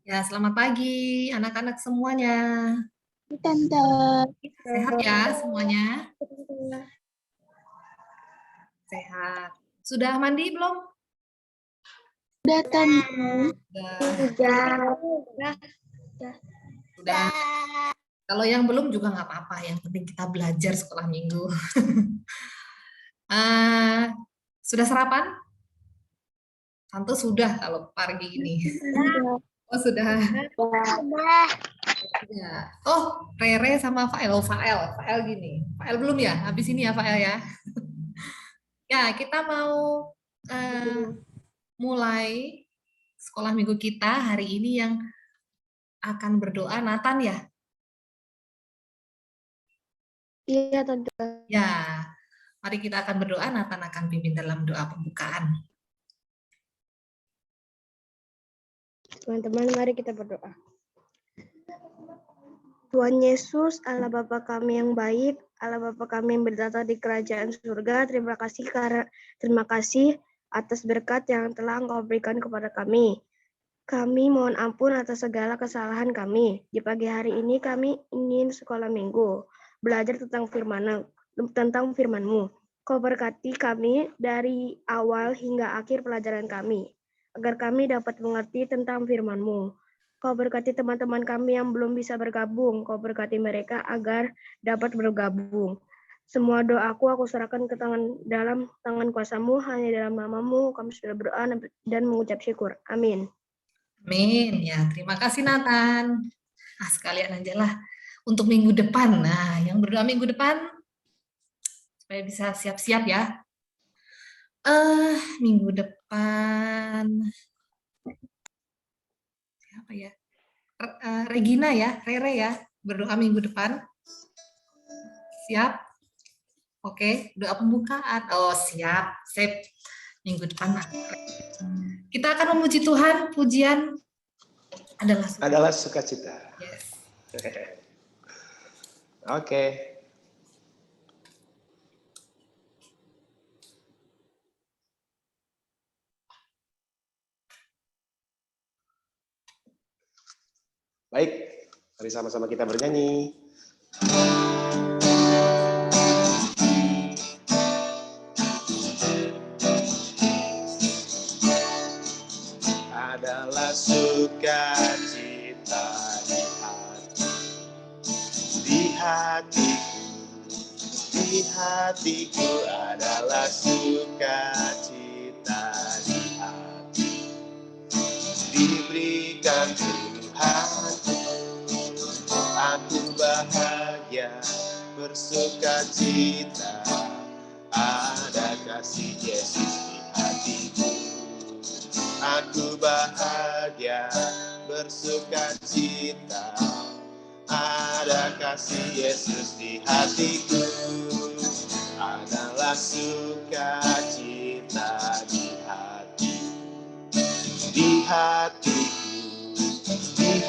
Ya, selamat pagi anak-anak semuanya. Tante. Sehat ya semuanya? Sehat. Sudah mandi belum? Udah, Tante. Sudah. Udah. Sudah. Kalau yang belum juga nggak apa-apa. Yang penting kita belajar sekolah minggu. Eh, sudah sarapan? Tante sudah kalau pagi ini. Oh, sudah. Udah. Ya. Oh, Rere sama Fael. Oh, Fael. Fael gini. Fael belum ya? Habis ini ya, Fael ya. Ya, kita mau eh, mulai sekolah minggu kita hari ini yang akan berdoa Nathan ya. Iya, Tante. Ya, mari kita akan berdoa. Nathan akan pimpin dalam doa pembukaan. Teman-teman, mari kita berdoa. Tuhan Yesus, Allah Bapa kami yang baik, Allah Bapa kami yang bertata di kerajaan surga, terima kasih atas berkat yang telah Engkau berikan kepada kami. Kami mohon ampun atas segala kesalahan kami. Di pagi hari ini kami ingin sekolah minggu, belajar tentang firman-Mu. Kau berkati kami dari awal hingga akhir pelajaran kami, agar kami dapat mengerti tentang firman-Mu. Kau berkati teman-teman kami yang belum bisa bergabung. Kau berkati mereka agar dapat bergabung. Semua doaku aku serahkan ke dalam tangan kuasa-Mu, hanya dalam nama-Mu kami sudah berdoa dan mengucap syukur. Amin. Amin. Ya, terima kasih Nathan. Nah, sekalian aja lah untuk minggu depan. Nah, yang berdoa minggu depan supaya bisa siap-siap ya. Minggu depan siapa ya? Regina ya, Rere ya, berdoa minggu depan. Siap? Oke, doa pembukaan. Oh, siap. Sip. Minggu depan. Kita akan memuji Tuhan. Pujian adalah sukacita. Yes. Oke. Baik, mari sama-sama kita bernyanyi. Adalah sukacita di hatiku adalah sukacita di hati, diberikan Tuhanku, aku bahagia bersukacita, ada kasih Yesus di hatiku. Aku bahagia bersukacita, ada kasih Yesus di hatiku. Adalah sukacita di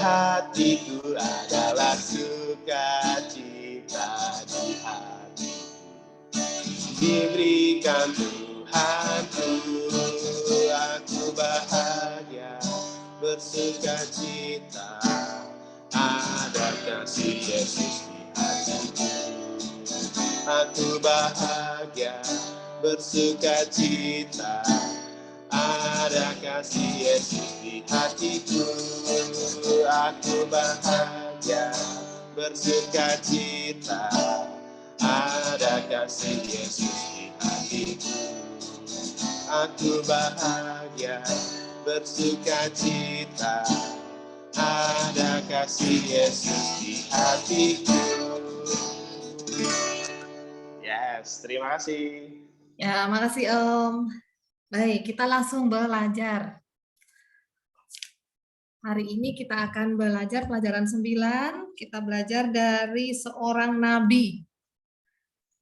hatiku adalah sukacita di hatiku, diberikan Tuhanku, aku bahagia bersukacita, ada kasih Yesus di hatiku. Aku bahagia bersukacita, ada kasih Yesus di hatiku. Aku bahagia bersukacita, ada kasih Yesus di hatiku. Aku bahagia bersukacita, ada kasih Yesus di hatiku. Yes, terima kasih. Ya, makasih Om. Baik, kita langsung belajar. Hari ini kita akan belajar pelajaran 9. Kita belajar dari seorang nabi.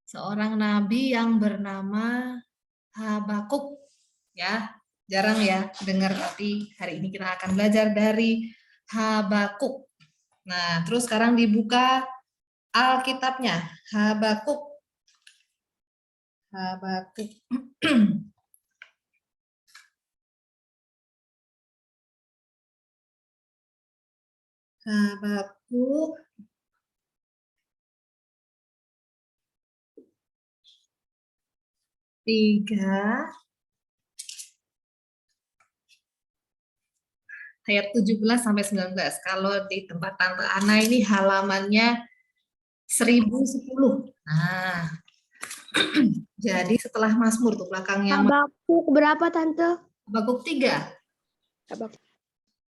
Seorang nabi yang bernama Habakuk. Ya, jarang ya dengar, tapi hari ini kita akan belajar dari Habakuk. Nah, terus sekarang dibuka Alkitabnya. Habakuk. Habakuk 3 ayat 17 sampai 19. Kalau di tempat Tante Ana ini halamannya 1010. Nah, jadi setelah Mazmur tuh belakangnya Habakuk berapa Tante? Habakuk 3. Habakuk.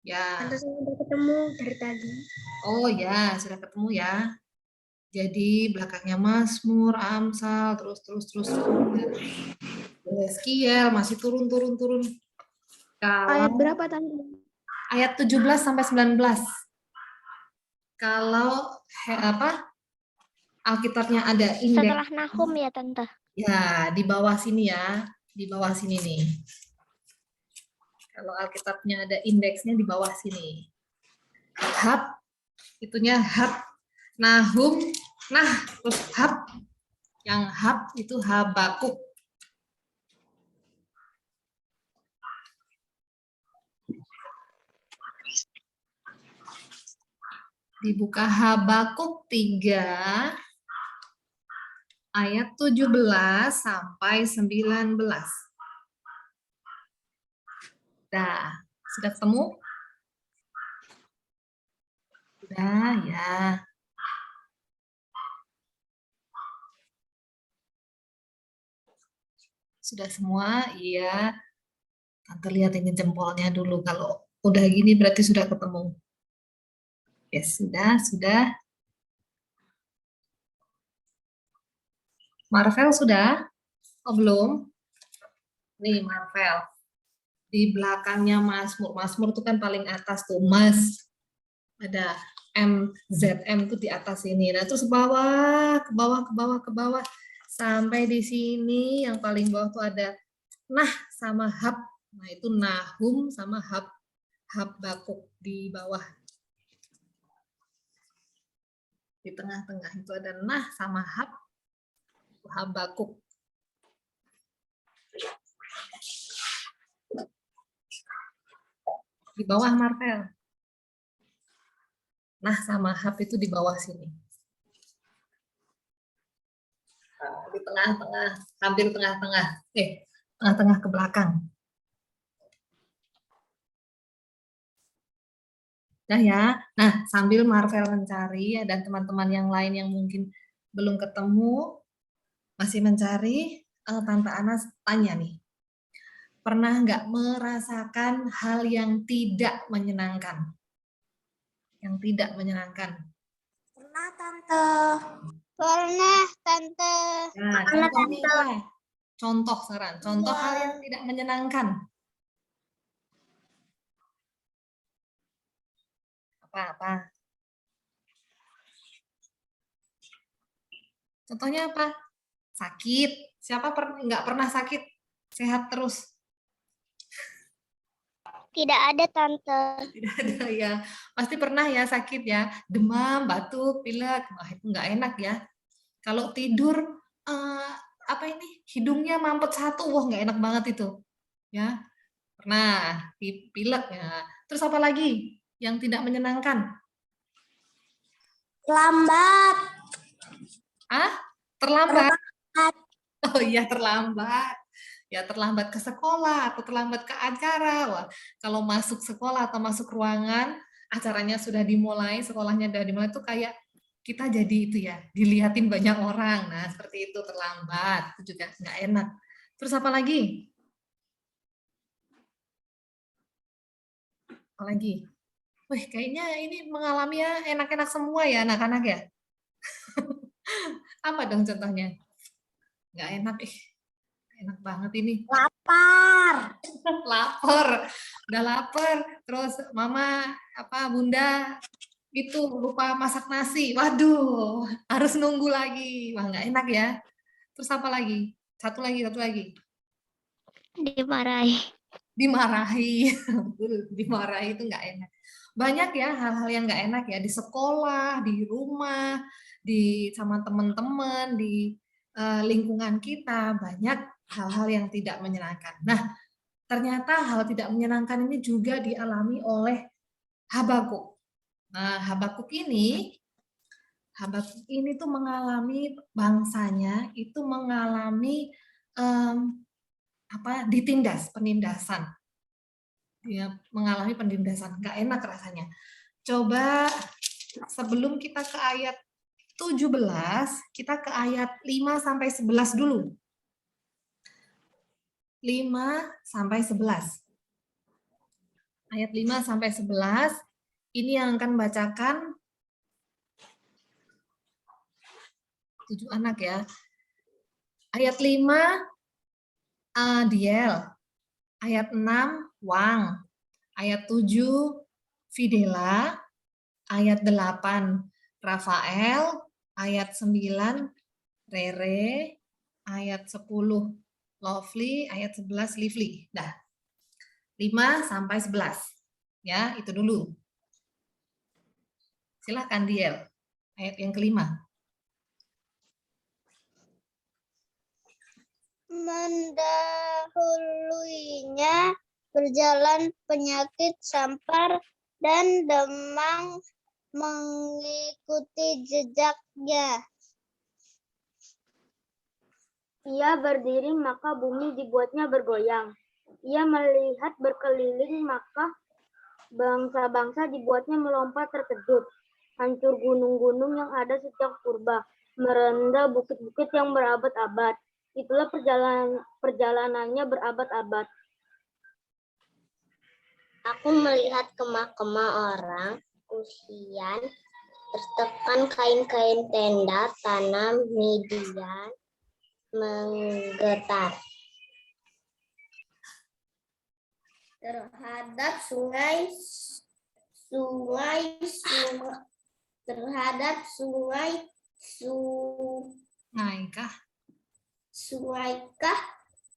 Ya. Tante saya udah ketemu dari tadi. Oh ya, sudah ketemu ya. Jadi belakangnya Mazmur, Amsal, terus. Yeskiel masih turun. Ayat Kalau berapa Tante? ayat 17 sampai 19. Kalau Alkitabnya ada indeks. Setelah Nahum ya Tante. Ya, di bawah sini ya. Di bawah sini nih. Kalau Alkitabnya ada indeksnya di bawah sini. Hab, itunya Hab. Nahum, terus Hab. Yang Hab itu Habakuk. Dibuka Habakuk 3 ayat 17 sampai 19. Dah, sudah ketemu? Sudah ya. Sudah semua? Iya. Tante lihat ini jempolnya dulu. Kalau udah gini berarti sudah ketemu. Yes, sudah. Marvel sudah? Oh, belum? Nih, Marvel. Di belakangnya Mazmur. Mazmur itu kan paling atas tuh, Mas. Ada MZM tuh di atas ini. Nah, terus ke bawah. Sampai di sini yang paling bawah tuh ada Nah sama Hab. Nah, itu Nahum sama Habakuk di bawah. Di tengah-tengah itu ada Nah sama Habakuk. Di bawah Marvel. Nah sama Hab itu di bawah sini. Nah, di tengah-tengah, hampir tengah-tengah. Tengah-tengah ke belakang. Nah ya, nah sambil Marvel mencari dan teman-teman yang lain yang mungkin belum ketemu, masih mencari, Tante Ana tanya nih, pernah nggak merasakan hal yang tidak menyenangkan? Yang tidak menyenangkan? Pernah Tante. Pernah Tante. Nah, contohnya apa? Contoh saran, contoh hal yang tidak menyenangkan. Apa? Contohnya apa? Sakit. Siapa nggak pernah sakit? Sehat terus. Tidak ada Tante. Tidak ada ya. Pasti pernah ya sakit ya. Demam, batuk, pilek. Wah, itu nggak enak ya. Kalau tidur, hidungnya mampet satu. Wah, nggak enak banget itu. Ya. Pernah, pilek ya. Terus apa lagi yang tidak menyenangkan? Lambat. Terlambat. Oh iya, terlambat. Ya, terlambat ke sekolah atau terlambat ke acara. Wah, kalau masuk sekolah atau masuk ruangan, acaranya sudah dimulai, sekolahnya sudah dimulai, itu kayak kita jadi itu ya, dilihatin banyak orang. Nah, seperti itu terlambat. Itu juga nggak enak. Terus apa lagi? Apa lagi? Wih, kayaknya ini mengalami ya enak-enak semua ya anak-anak ya. Apa dong contohnya? Nggak enak, enak banget ini. Lapar. Udah lapar. Terus mama, bunda itu lupa masak nasi. Waduh, harus nunggu lagi. Wah, nggak enak ya. Terus apa lagi? Satu lagi. Dimarahi. Dimarahi itu nggak enak. Banyak ya hal-hal yang nggak enak ya di sekolah, di rumah, sama teman-teman, di lingkungan kita, banyak hal-hal yang tidak menyenangkan. Nah, ternyata hal tidak menyenangkan ini juga dialami oleh Habakuk. Nah, Habakuk ini tuh mengalami bangsanya itu mengalami penindasan. Dia mengalami penindasan, nggak enak rasanya. Coba sebelum kita ke ayat 17, kita ke ayat 5 sampai 11 dulu. 5 sampai 11. Ayat 5 sampai 11 ini yang akan bacakan 7 anak ya. Ayat 5 Diel. Ayat 6 Wang. Ayat 7 Fidela. Ayat 8 Rafael. Ayat 9 Rere. Ayat 10 Lovely. Ayat 11 Lively. Dah. 5 sampai 11. Ya, itu dulu. Silahkan Diel. Ayat yang kelima. Mendahulunya berjalan penyakit sampar dan demam mengikuti jejaknya. Ia berdiri maka bumi dibuatnya bergoyang. Ia melihat berkeliling maka bangsa-bangsa dibuatnya melompat terkejut. Hancur gunung-gunung yang ada sejak purba. Merendah bukit-bukit yang berabad-abad. Itulah perjalanannya berabad-abad. Aku melihat kemah-kemah orang Kusian tertekan kain-kain tenda tanam Midian menggetar. Terhadap sungaikah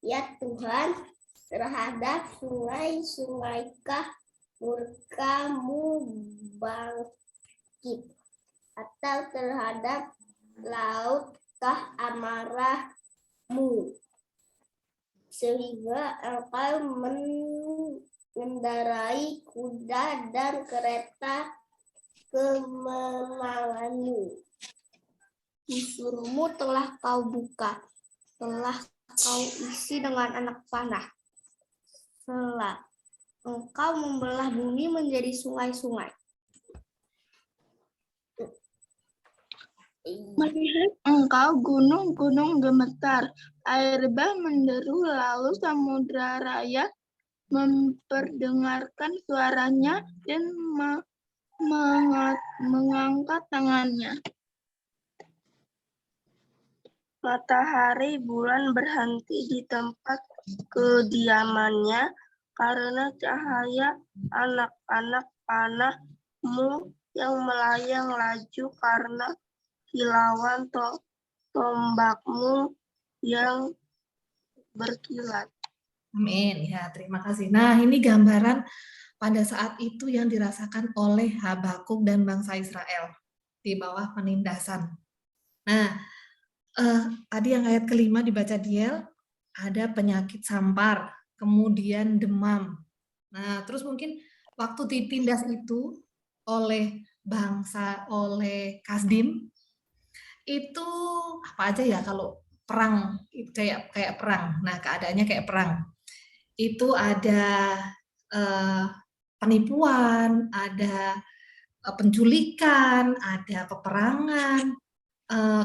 ya Tuhan, terhadap sungaikah murka-Mu bangkit, atau terhadap lautkah amarah-Mu, sehingga Engkau mengendarai kuda dan kereta kemenangan-Mu. Busurmu telah Kau buka, telah Kau isi dengan anak panah. Selah, Engkau membelah bumi menjadi sungai-sungai. Melihat engkau gunung-gunung gemetar, air bah menderu, lalu samudra raya memperdengarkan suaranya dan mengangkat tangannya. Matahari bulan berhenti di tempat kediamannya karena cahaya anak-anak panah-Mu yang melayang laju, karena kilauan tombak-Mu yang berkilat. Amin. Ya, terima kasih. Nah, ini gambaran pada saat itu yang dirasakan oleh Habakuk dan bangsa Israel di bawah penindasan. Nah, tadi yang ayat kelima dibaca Diel, ada penyakit sampar, kemudian demam. Nah, terus mungkin waktu ditindas itu oleh Kasdim, itu apa aja ya kalau perang, kayak perang. Nah, keadaannya kayak perang. Itu ada penipuan, ada penculikan, ada peperangan,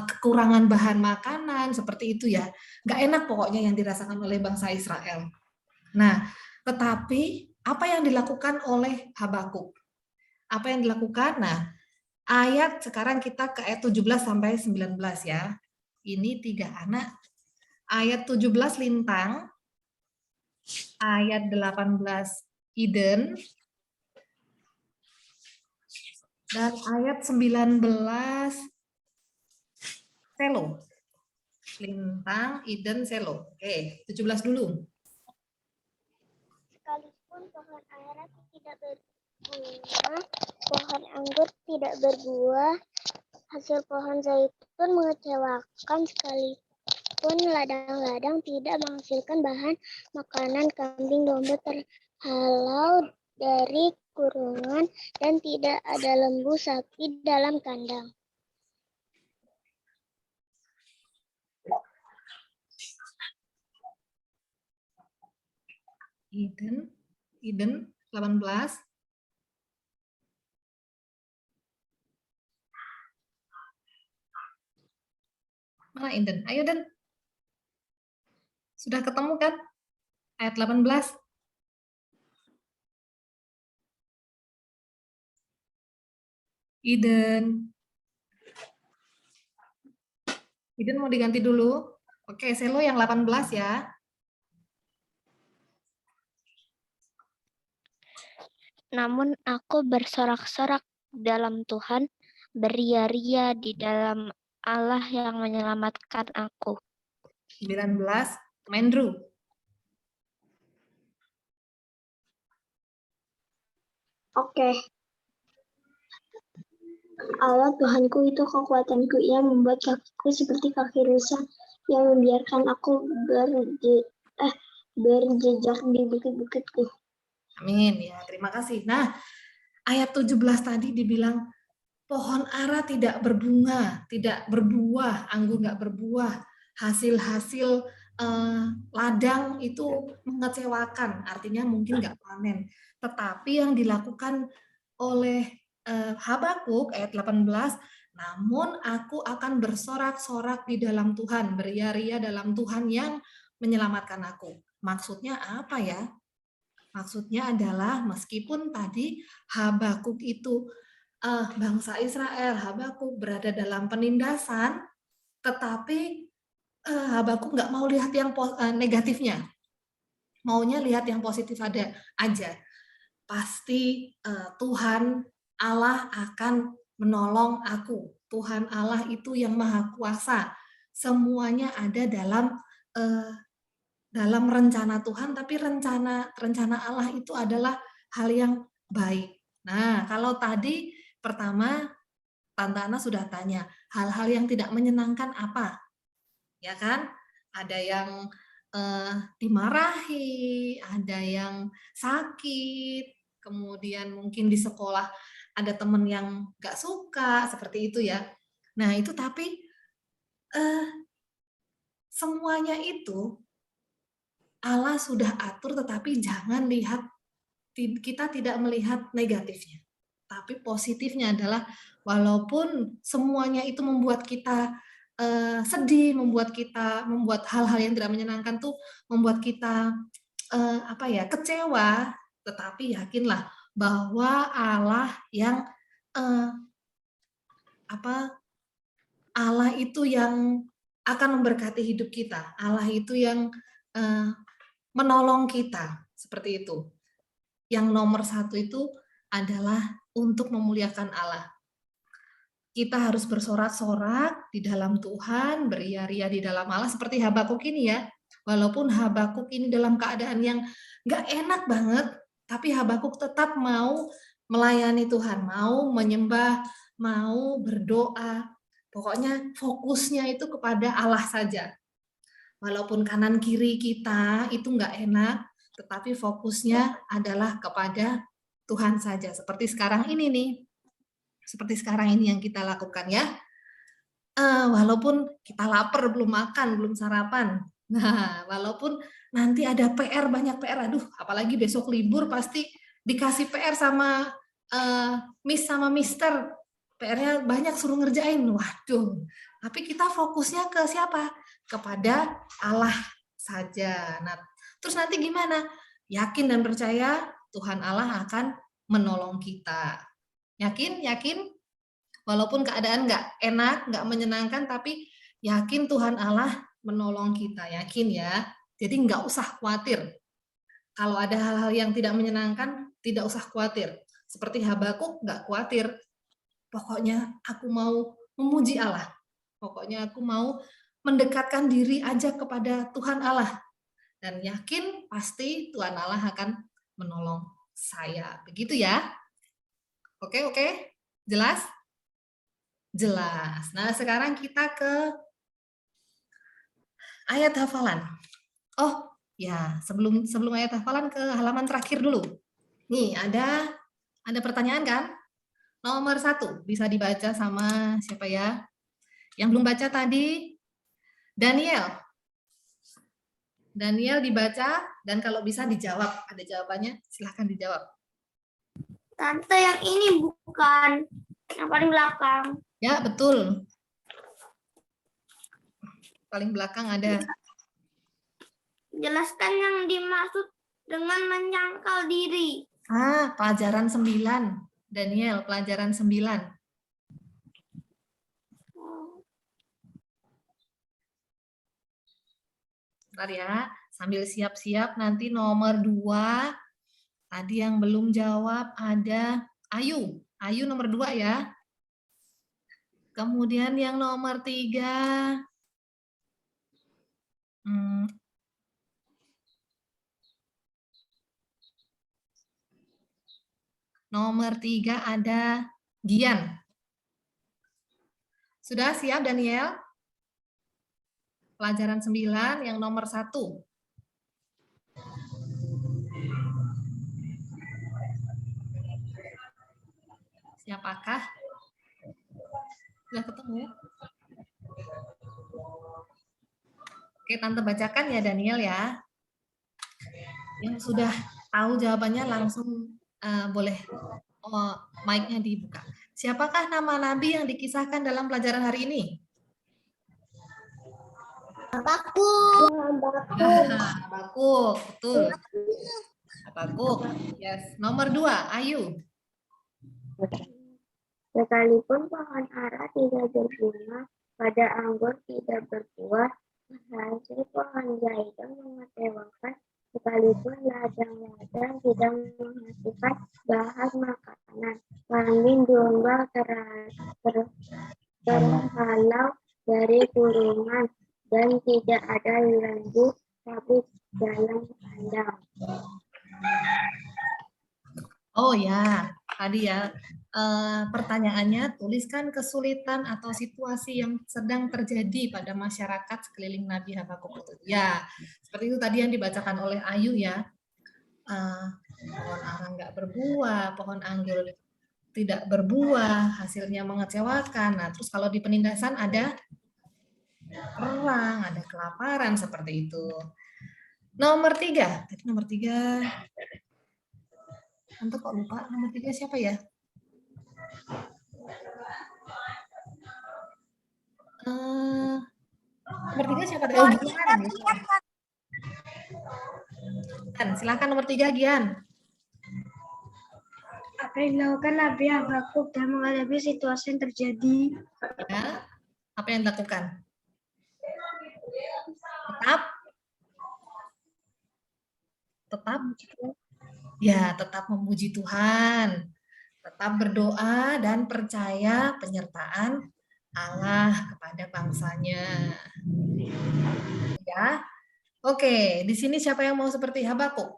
kekurangan bahan makanan, seperti itu ya. Nggak enak pokoknya yang dirasakan oleh bangsa Israel. Nah, tetapi apa yang dilakukan oleh Habakuk? Apa yang dilakukan? Nah, ayat sekarang kita ke ayat 17 sampai 19 ya. Ini 3 anak. Ayat 17 lintang, ayat 18 Eden, dan ayat 19 Selo. Lintang, Eden, Selo. Oke, 17 dulu. Sekalipun pohon ara tidak berbunga, pohon anggur tidak berbuah, hasil pohon zaitun mengecewakan, sekalipun ladang-ladang tidak menghasilkan bahan makanan, kambing domba terhalau dari kurungan dan tidak ada lembu sapi dalam kandang. Eden 18. Mana Eden? Ayo Den. Sudah ketemu kan? Ayat 18. Eden. Eden mau diganti dulu. Oke, Selo yang 18 ya. Namun aku bersorak-sorak dalam Tuhan, beria-ria di dalam Allah yang menyelamatkan aku. 19. Mendru. Oke. Allah Tuhanku itu kekuatanku, Ia membuat kakiku seperti kaki rusa, yang membiarkan aku berjejak di bukit-bukitku. Amin ya, terima kasih. Nah, ayat 17 tadi dibilang pohon ara tidak berbunga, tidak berbuah, anggur nggak berbuah, hasil-hasil ladang itu mengecewakan, artinya mungkin nggak panen. Tetapi yang dilakukan oleh Habakuk ayat 18, namun aku akan bersorak-sorak di dalam Tuhan, beria-ria dalam Tuhan yang menyelamatkan aku. Maksudnya apa ya? Maksudnya adalah meskipun tadi Habakuk itu bangsa Israel, Habakuk berada dalam penindasan, tetapi Habakuk nggak mau lihat yang negatifnya, maunya lihat yang positif ada aja. Pasti Tuhan Allah akan menolong aku. Tuhan Allah itu yang maha kuasa. Semuanya ada dalam rencana Tuhan, tapi rencana Allah itu adalah hal yang baik. Nah, kalau tadi pertama Tante Ana sudah tanya, hal-hal yang tidak menyenangkan apa? Ya kan? Ada yang dimarahi, ada yang sakit, kemudian mungkin di sekolah ada teman yang gak suka, seperti itu ya. Nah, itu tapi semuanya itu Allah sudah atur, tetapi jangan lihat, kita tidak melihat negatifnya. Tapi positifnya adalah walaupun semuanya itu membuat kita sedih, membuat hal-hal yang tidak menyenangkan tuh membuat kita kecewa, tetapi yakinlah bahwa Allah yang Allah itu yang akan memberkati hidup kita. Allah itu yang menolong kita, seperti itu. Yang nomor satu itu adalah untuk memuliakan Allah. Kita harus bersorak-sorak di dalam Tuhan, beria-ria di dalam Allah, seperti Habakuk ini ya. Walaupun Habakuk ini dalam keadaan yang gak enak banget, tapi Habakuk tetap mau melayani Tuhan, mau menyembah, mau berdoa. Pokoknya fokusnya itu kepada Allah saja. Walaupun kanan kiri kita itu nggak enak, tetapi fokusnya adalah kepada Tuhan saja. Seperti sekarang ini nih, seperti sekarang ini yang kita lakukan ya. Walaupun kita lapar, belum makan, belum sarapan. Nah, walaupun nanti ada PR, banyak PR, aduh, apalagi besok libur pasti dikasih PR sama Miss sama Mister. PR-nya banyak, suruh ngerjain. Waduh, tapi kita fokusnya ke siapa? Kepada Allah saja. Nah, terus nanti gimana? Yakin dan percaya Tuhan Allah akan menolong kita. Yakin? Yakin? Walaupun keadaan nggak enak, nggak menyenangkan, tapi yakin Tuhan Allah menolong kita. Yakin ya? Jadi nggak usah khawatir. Kalau ada hal-hal yang tidak menyenangkan, tidak usah khawatir. Seperti Habakuk, nggak khawatir. Pokoknya aku mau memuji Allah. Pokoknya aku mau mendekatkan diri aja kepada Tuhan Allah. Dan yakin pasti Tuhan Allah akan menolong saya. Begitu ya? Oke? Jelas? Jelas. Nah, sekarang kita ke ayat hafalan. Oh, ya, sebelum ayat hafalan ke halaman terakhir dulu. Nih, ada pertanyaan kan? Nomor 1 bisa dibaca sama siapa ya? Yang belum baca tadi, Daniel. Daniel dibaca dan kalau bisa dijawab. Ada jawabannya, silahkan dijawab. Tante yang ini bukan yang paling belakang. Ya, betul. Paling belakang ada. Jelaskan yang dimaksud dengan menyangkal diri. Pelajaran 9. Daniel, pelajaran 9. Bentar ya, sambil siap-siap nanti nomor 2. Tadi yang belum jawab ada Ayu. Ayu nomor 2 ya. Kemudian yang nomor 3. Nomor 3 ada Gian. Sudah siap Daniel? Pelajaran 9 yang nomor 1. Siapakah? Sudah ketemu? Oke, Tante bacakan ya Daniel ya. Yang sudah tahu jawabannya langsung boleh mic-nya dibuka. Siapakah nama nabi yang dikisahkan dalam pelajaran hari ini? Habakuk. Habakuk, betul. Habakuk. Yes. Nomor 2, Ayu. Sekalipun pohon ara tidak berbunga, pada anggur tidak berbuah, hasil pohon zaitun mengecewakan, sekalipun ladang-ladang tidak menghasilkan bahan makanan, kambing domba terhalau dari kurungan, dan tidak ada lembu sabit dalam kandang. Oh ya, tadi ya pertanyaannya tuliskan kesulitan atau situasi yang sedang terjadi pada masyarakat sekeliling Nabi Habakuk itu. Ya, seperti itu tadi yang dibacakan oleh Ayu ya. Pohon ara nggak berbuah, pohon anggur tidak berbuah, hasilnya mengecewakan. Nah, terus kalau di penindasan ada perang, ada kelaparan seperti itu. Nomor 3, tadi nomor 3. Tante kok lupa nomor 3 siapa ya? Nomor 3 siapa? Oh, Gian. Gian, silakan nomor 3 Gian. Apa yang dilakukan Nabi Habakuk dalam menghadapi situasi yang terjadi? Ya, apa yang dilakukan? Tetap memuji Tuhan, tetap berdoa dan percaya penyertaan Allah kepada bangsanya. Ya, oke. Di sini siapa yang mau seperti Habakuk?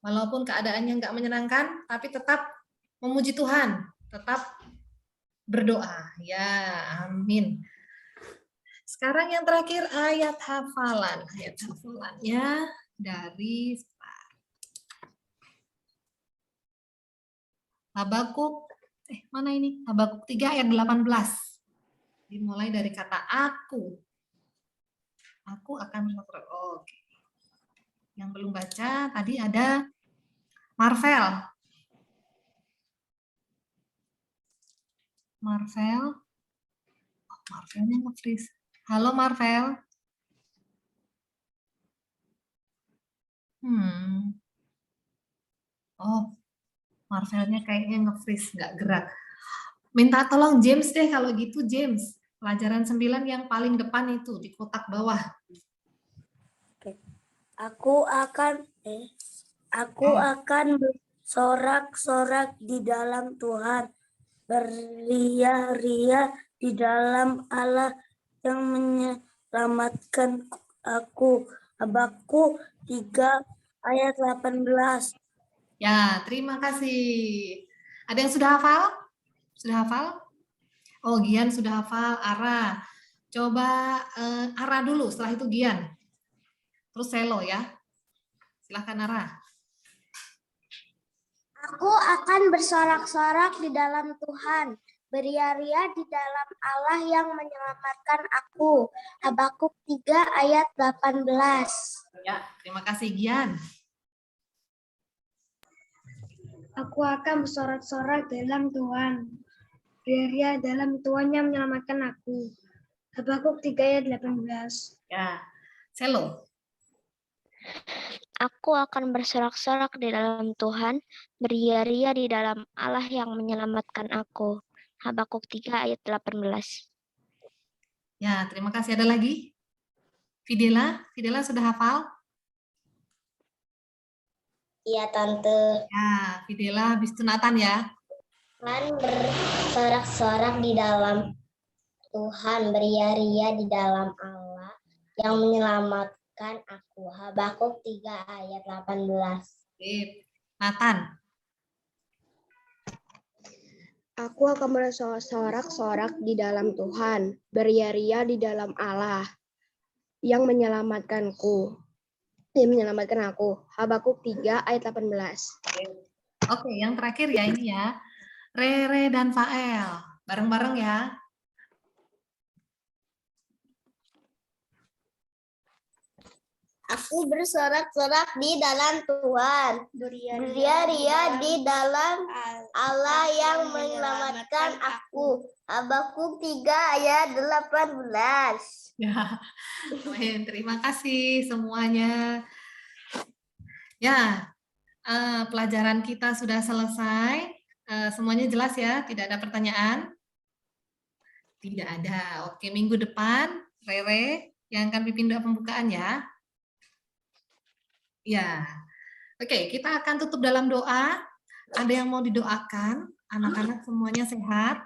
Walaupun keadaannya nggak menyenangkan, tapi tetap memuji Tuhan, tetap berdoa. Ya, amin. Sekarang yang terakhir ayat hafalan. Ayat hafalannya dari Habakuk, mana ini? Habakuk 3 ayat 18. Dimulai dari kata aku. Aku akan melakukan. Oke. Yang belum baca, tadi ada Marvel. Marvelnya nge-freeze. Halo Marvel. Oh, Marvelnya kayaknya nge-freeze, nggak gerak. Minta tolong James deh kalau gitu, James. Pelajaran 9 yang paling depan itu, di kotak bawah. Aku akan bersorak-sorak di dalam Tuhan, beria-ria di dalam Allah yang menyelamatkan aku. Habakuk 3 ayat 18. Ya, terima kasih. Ada yang sudah hafal? Sudah hafal? Oh, Gian sudah hafal. Ara. Coba Ara dulu, setelah itu Gian. Terus Selo ya. Silahkan Ara. akan bersorak-sorak di dalam Tuhan, beria-ria di dalam Allah yang menyelamatkan aku. Habakuk 3 ayat 18. Ya, terima kasih Gian. Aku akan bersorak-sorak dalam Tuhan. Beria dalam Tuhan yang menyelamatkan aku. Habakuk 3 ayat 18. Ya, Selo. Aku akan bersorak-sorak di dalam Tuhan, beria-ria di dalam Allah yang menyelamatkan aku. Habakuk 3 ayat 18. Ya, terima kasih. Ada lagi? Fidela sudah hafal? Iya, Tante. Ya, Fidela habis itu Nathan ya. Tuhan bersorak-sorak di dalam Tuhan, beria-ria di dalam Allah yang menyelamatkan aku. Habakuk 3 ayat 18. Oke, Nathan. Aku akan bersorak-sorak di dalam Tuhan, beria-ria di dalam Allah yang menyelamatkanku. Yang menyelamatkan aku. Habakuk 3 ayat 18. Oke, yang terakhir ya ini ya. Rere dan Fael. Bareng-bareng ya. Aku bersorak-sorak di dalam Tuhan, beria-ria di dalam Allah yang menyelamatkan aku. Habakuk 3 ayat 18. Ya, terima kasih semuanya. Ya, pelajaran kita sudah selesai. Semuanya jelas ya, tidak ada pertanyaan? Tidak ada. Oke, minggu depan Rere yang akan pimpin doa pembukaan ya. Ya, oke, kita akan tutup dalam doa. Ada yang mau didoakan? Anak-anak semuanya sehat?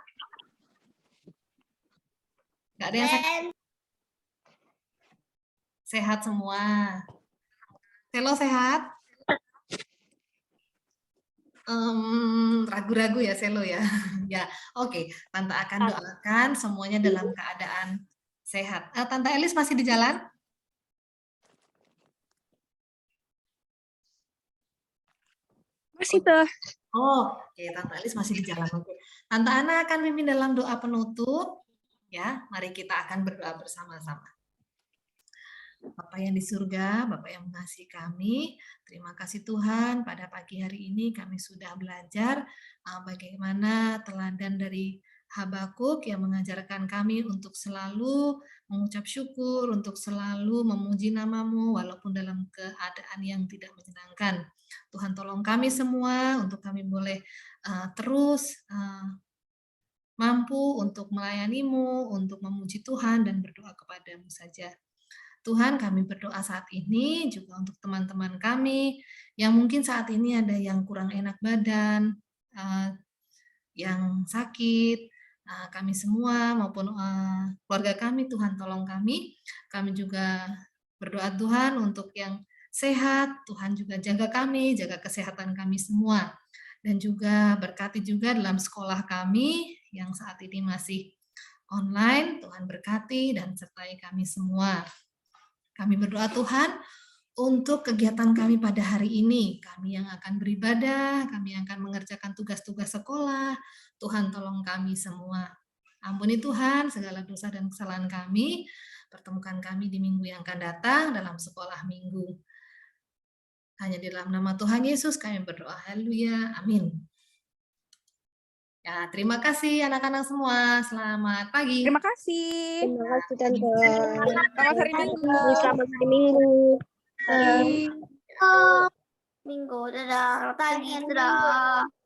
Nggak ada yang sakit? Sehat semua. Selo sehat? Ragu-ragu ya Selo ya. Ya, oke. Tante akan doakan semuanya dalam keadaan sehat. Tante Elis masih di jalan? Masih tuh. Oh, oke, Tante Elis masih di jalan. Oke. Tante Ana akan pimpin dalam doa penutup. Ya, mari kita akan berdoa bersama-sama. Bapa yang di surga, Bapa yang mengasihi kami, terima kasih Tuhan pada pagi hari ini kami sudah belajar bagaimana teladan dari Habakuk yang mengajarkan kami untuk selalu mengucap syukur, untuk selalu memuji nama-Mu walaupun dalam keadaan yang tidak menyenangkan. Tuhan tolong kami semua untuk kami boleh terus mampu untuk melayani-Mu, untuk memuji Tuhan dan berdoa kepada-Mu saja. Tuhan, kami berdoa saat ini juga untuk teman-teman kami yang mungkin saat ini ada yang kurang enak badan, yang sakit, kami semua maupun keluarga kami, Tuhan tolong kami. Kami juga berdoa Tuhan untuk yang sehat, Tuhan juga jaga kami, jaga kesehatan kami semua. Dan juga berkati juga dalam sekolah kami yang saat ini masih online, Tuhan berkati dan sertai kami semua. Kami berdoa Tuhan untuk kegiatan kami pada hari ini. Kami yang akan beribadah, kami yang akan mengerjakan tugas-tugas sekolah. Tuhan tolong kami semua. Ampuni Tuhan segala dosa dan kesalahan kami. Pertemukan kami di minggu yang akan datang dalam sekolah minggu. Hanya di dalam nama Tuhan Yesus kami berdoa. Haleluya. Amin. Ya, terima kasih anak-anak semua. Selamat pagi. Terima kasih. Terima kasih Tante. Selamat hari Minggu. Selamat hari Minggu. Minggu, dadah. Selamat pagi, dadah.